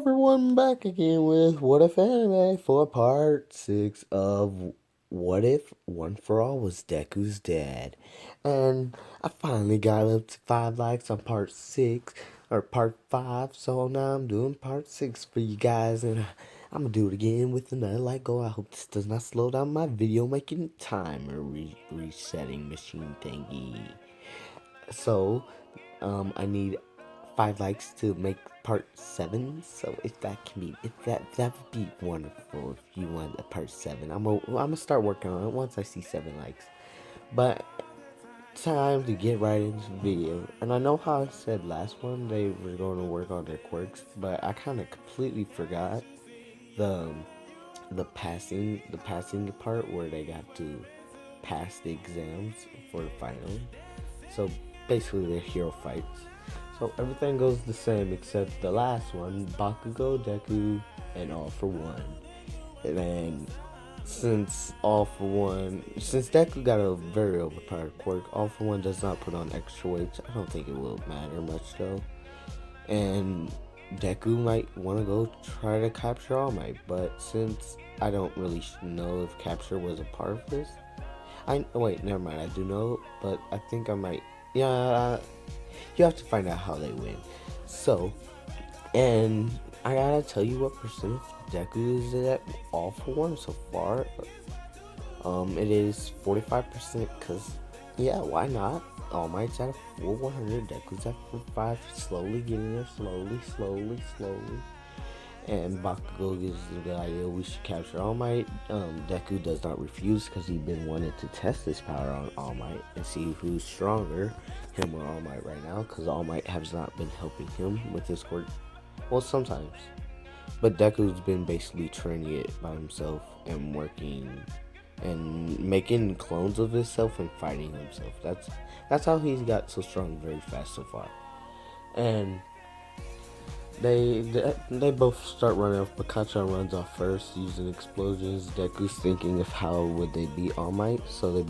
everyone, back again with What If Anime for part 6 of What If One for All was Deku's dad. And I finally got up to 5 likes on part 6, or part 5, so now I'm doing part 6 for you guys, and I'm gonna do it again with another like go. I hope this does not slow down my video making timer resetting machine thingy. So, I need 5 likes to make part 7. So if that can be, if that would be wonderful. If you want a part 7, I'm gonna start working on it once I see 7 likes. But time to get right into the video. And I know how I said last one they were going to work on their quirks, but I kind of completely forgot the the passing part where they got to pass the exams for the final. So basically, they're hero fights. So everything goes the same except the last one, Bakugo, Deku, and All for One. And then since Deku got a very overpowered quirk, All for One does not put on extra weights. I don't think it will matter much though. And Deku might want to go try to capture All Might, but since I don't really know if capture was a part of this, wait, never mind. I do know, but I think I might. Yeah, you have to find out how they win. So, and I gotta tell you what percent of Deku is at All for One so far. It is 45%. Cause yeah, why not? All Might's at a full 100. Deku's at 45. Slowly getting there. Slowly. And Bakugo gives the idea we should capture All Might. Deku does not refuse because he's been wanting to test his power on All Might and see who's stronger, him or All Might right now, because All Might has not been helping him with his quirk. Well, sometimes. But Deku's been basically training it by himself and working and making clones of himself and fighting himself. That's how he's got so strong very fast so far. And they both start running off. Pikachu runs off first using explosions. Deku's thinking of how would they beat All Might, so they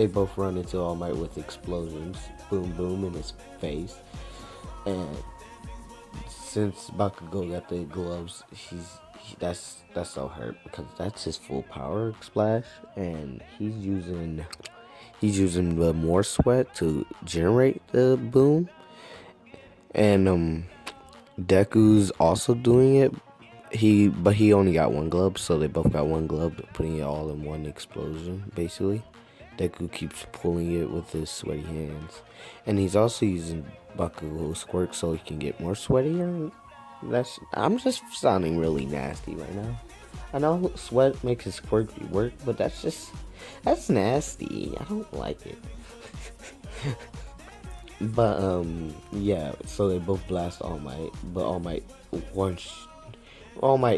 both run into All Might with explosions. Boom boom in his face. And since Bakugo got the gloves, that's so hurt because that's his full power splash, and he's using the more sweat to generate the boom. And Deku's also doing it. But he only got one glove, so they both got one glove, putting it all in one explosion, basically. Deku keeps pulling it with his sweaty hands. And he's also using Bakugo's quirk so he can get more sweatier. I'm just sounding really nasty right now. I know sweat makes his quirk work, but that's nasty. I don't like it. But yeah, so they both blast All Might, but All Might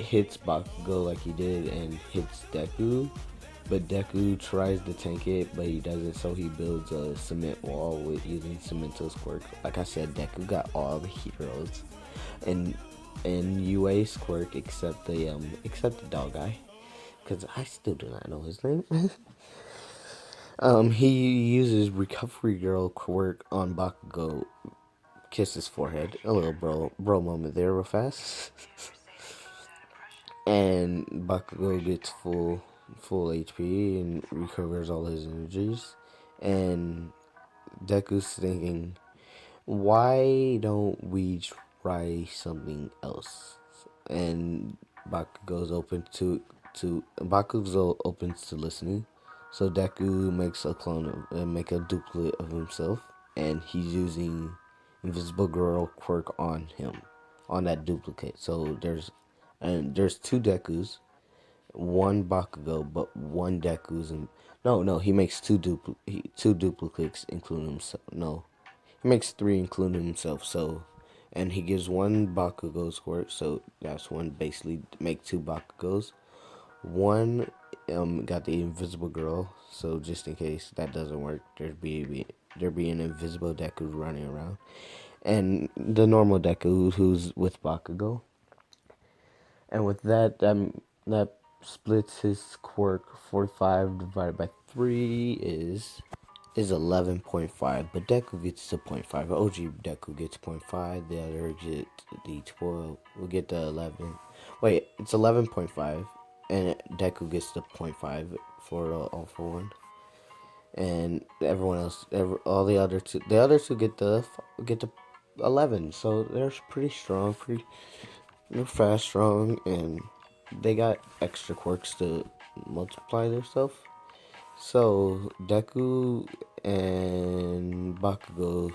hits Bakugo like he did and hits Deku, but Deku tries to tank it, but he doesn't, so he builds a cement wall with using Cemento's quirk. Like I said, Deku got all the heroes, and UA's quirk except the dog guy, because I still do not know his name. He uses Recovery Girl quirk on Bakugo, kiss his forehead. A little bro moment there real fast. And Bakugo gets full HP and recovers all his energies. And Deku's thinking, why don't we try something else? And Bakugo's open to listening. So Deku makes a make a duplicate of himself, and he's using Invisible Girl quirk on him, on that duplicate. So there's two Dekus, one Bakugo, but one Deku's in. No, he makes two duplicates, including himself. No, he makes three, including himself. So, and he gives one Bakugo's quirk. So that's one. Basically, make two Bakugos. One got the invisible girl, so just in case that doesn't work, there'd be an invisible Deku running around, and the normal Deku who's with Bakugo, and with that splits his quirk. 45 divided by 3 is is 11.5, but Deku gets to point 0.5. OG Deku gets point 0.5. The other get the 12. We'll get the 11. Wait, it's 11.5, and Deku gets the point 0.5 for the All for One. And everyone else, all the other two get the 11. So they're pretty strong, they're fast, strong, and they got extra quirks to multiply their stuff. So Deku and Bakugo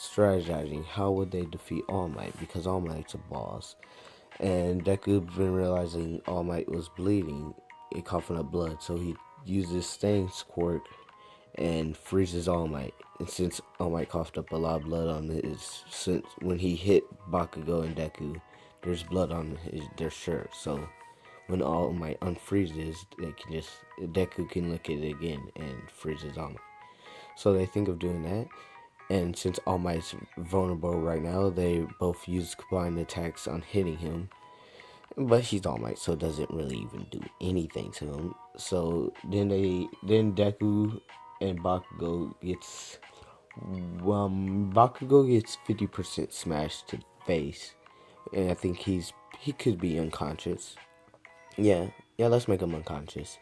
strategizing how would they defeat All Might, because All Might's a boss, and Deku's been realizing All Might was bleeding, it coughing up blood, so he uses Stang's quirk and freezes All Might. And since All Might coughed up a lot of blood on since when he hit Bakugo and Deku, there's blood on their shirt. So when All Might unfreezes, Deku can look at it again and freezes All Might. So they think of doing that. And since All Might's vulnerable right now, they both use combined attacks on hitting him. But he's All Might, so it doesn't really even do anything to him. So then Deku and Bakugo gets 50% smash to the face, and I think he could be unconscious. Yeah, let's make him unconscious.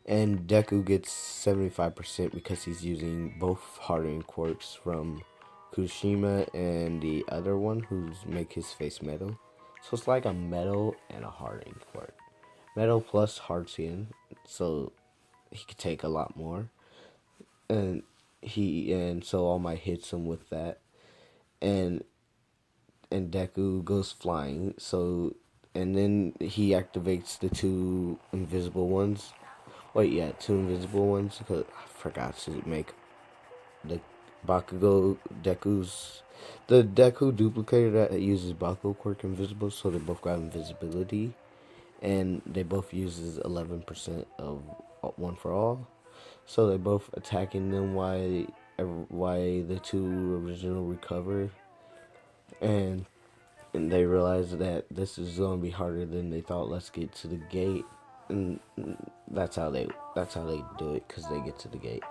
And Deku gets 75% because he's using both hardening quirks from Kushima and the other one who's make his face metal. So it's like a metal and a hardening quirk. Metal plus hard skin, so he could take a lot more. And so All Might hits him with that. And Deku goes flying, so and then he activates the two invisible ones. Wait, yeah, two invisible ones, because I forgot to make the the Deku duplicator that uses Bakugo quirk invisible, so they both got invisibility, and they both uses 11% of one for all, so they both attacking them while the two original recover, and they realize that this is going to be harder than they thought. Let's get to the gate, and that's how they do it, because they get to the gate.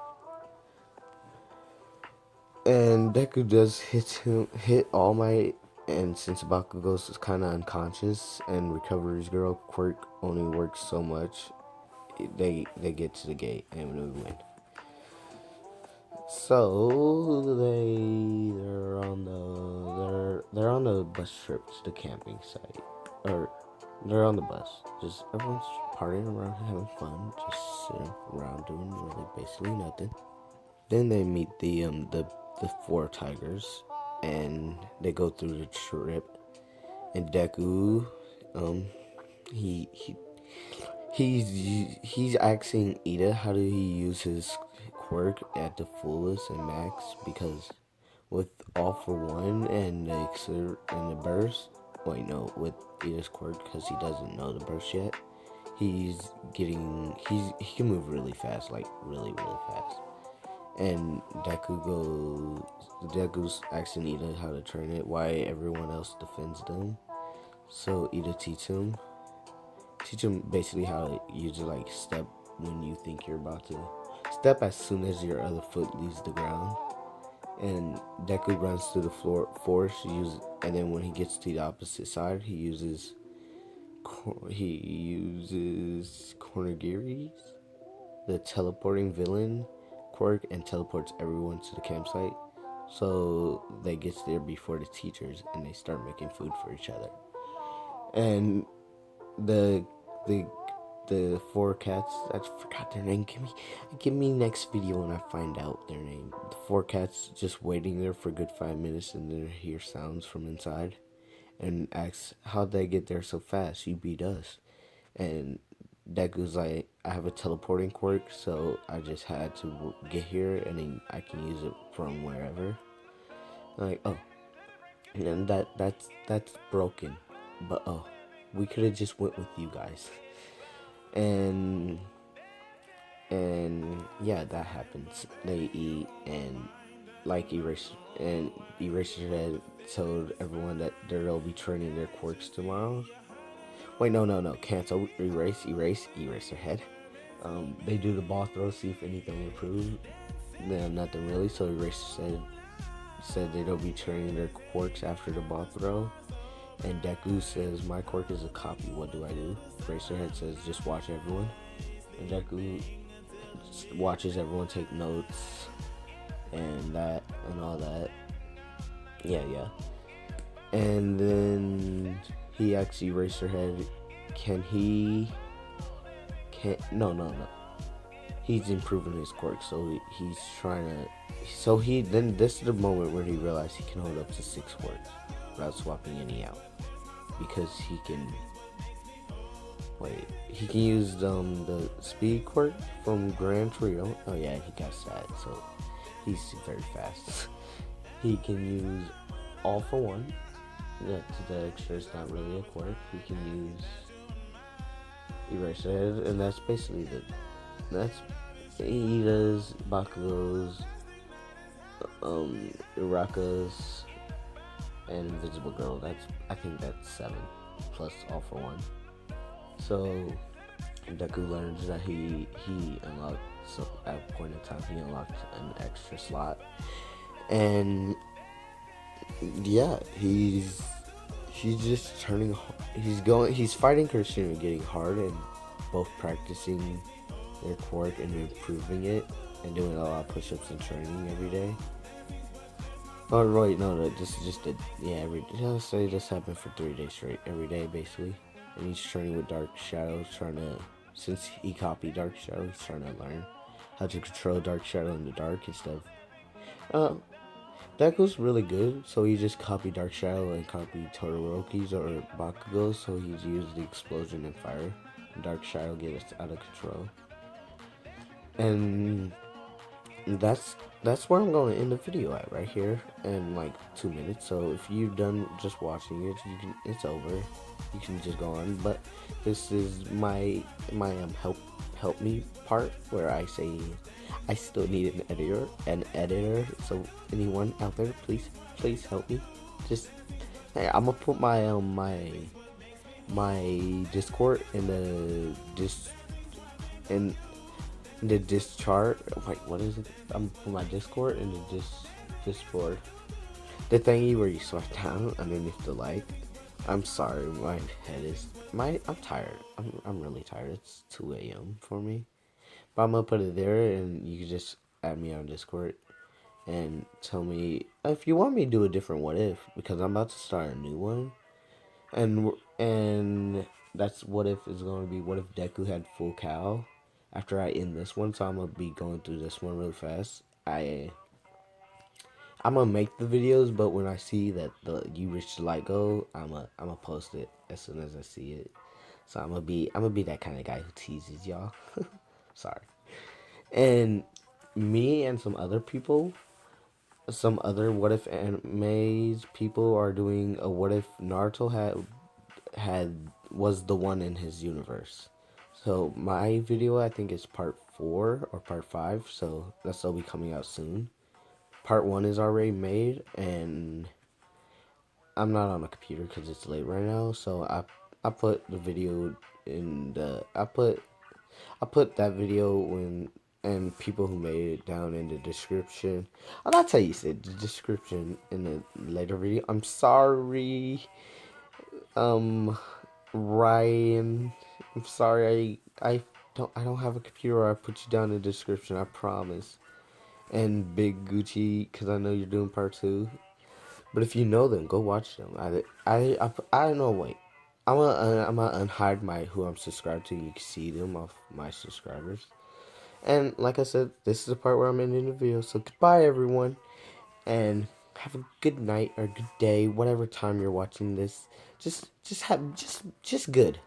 And Deku does hit All Might, and since Bakugo's is kind of unconscious and Recovery's Girl quirk only works so much, they get to the gate and we win. So they're on the bus trip to the camping site, or they're on the bus. Just everyone's partying around, having fun, just sitting around doing really basically nothing. Then they meet the four tigers, and they go through the trip. And Deku, he he's asking Ida how do he use his quirk at the fullest and max, because with All for One and the Exert and the burst, with Ida's quirk, because he doesn't know the burst yet, he can move really fast, like really fast. And Deku's asking Ida how to train it, why everyone else defends them. So Ida teach him basically how to use it, like step when you think you're about to step as soon as your other foot leaves the ground. And Deku runs through the forest, and then when he gets to the opposite side, he uses Konigiri, the teleporting villain quirk, and teleports everyone to the campsite. So they get there before the teachers, and they start making food for each other. And the four cats, I forgot their name. Give me next video when I find out their name. The four cats just waiting there for a good 5 minutes, and then hear sounds from inside, and asks, how'd they get there so fast? You beat us. And Deku's like, I have a teleporting quirk, so I just had to get here, and then I can use it from wherever. I'm like, oh, and that's broken, but we could have just went with you guys. And yeah, that happens. They eat, and like Eraserhead told everyone that they'll be training their quirks tomorrow. Wait, no, cancel, Eraserhead. They do the ball throw, see if anything improved. nothing really. So Eraser said they'll be training their quirks after the ball throw. And Deku says, my quirk is a copy, what do I do? Eraserhead says, just watch everyone. And Deku watches everyone take notes and that and all that. Yeah. And then he asks Eraserhead, no. He's improving his quirk, so he's trying to. So then this is the moment where he realized he can hold up to 6 quirks without swapping any out, because he can. Wait, he can use the speed quirk from Grand Trio. Oh yeah, he got that, so he's very fast. He can use All for One. The extra is not really a quirk. He can use Eraserhead, and that's basically he does Bakugo's, Uraka's, and Invisible Girl. I think that's 7 plus All for One. So Deku learns that he unlocked, so at a point in time he unlocked an extra slot, and yeah, he's just turning. He's fighting Kirishima, getting hard, and both practicing their quirk and improving it, and doing a lot of push-ups and training every day. Oh right, no, this is just let's say this happened for 3 days straight, every day basically. And he's training with Dark Shadow, since he copied Dark Shadow, he's trying to learn how to control Dark Shadow in the dark instead of. Deku's really good, so he just copied Dark Shadow and copied Todoroki's or Bakugo's, so he's used the explosion and fire. And Dark Shadow gets out of control. And that's where I'm going to end the video at, right here, in like 2 minutes. So if you're done just watching it, it's over. You can just go on. But this is my help me part, where I say I still need an editor. So anyone out there, please help me. Just hey, I'm gonna put my Discord in the Discord. Wait, what is it? I'm gonna put my Discord in the Discord. The thingy where you swipe down underneath the like. I'm sorry, my head is I'm tired. I'm really tired. It's 2 a.m. for me. But I'm gonna put it there, and you can just add me on Discord and tell me if you want me to do a different what if, because I'm about to start a new one, and that's what if is going to be what if Deku had full cow after I end this one. So I'm gonna be going through this one really fast. I'm gonna make the videos, but when I see that you reach the like goal, I'm gonna post it as soon as I see it. So I'm gonna be that kind of guy who teases y'all. Sorry. And me and some other people, some other what if animes people are doing a what if Naruto was the one in his universe. So my video, I think, is part 4 or part 5, so that'll be coming out soon. Part 1 is already made, and I'm not on a computer because it's late right now, so I put the video in the I put that video and people who made it down in the description. I'll tell you said the description in the later video. I'm sorry, Ryan. I'm sorry. I don't have a computer. I put you down in the description. I promise. And Big Gucci, because I know you're doing part 2. But if you know them, go watch them. I don't know. Wait, I'm gonna unhide my who I'm subscribed to. You can see them off my subscribers. And like I said, this is the part where I'm ending the video. So goodbye, everyone, and have a good night or good day, whatever time you're watching this. Just good.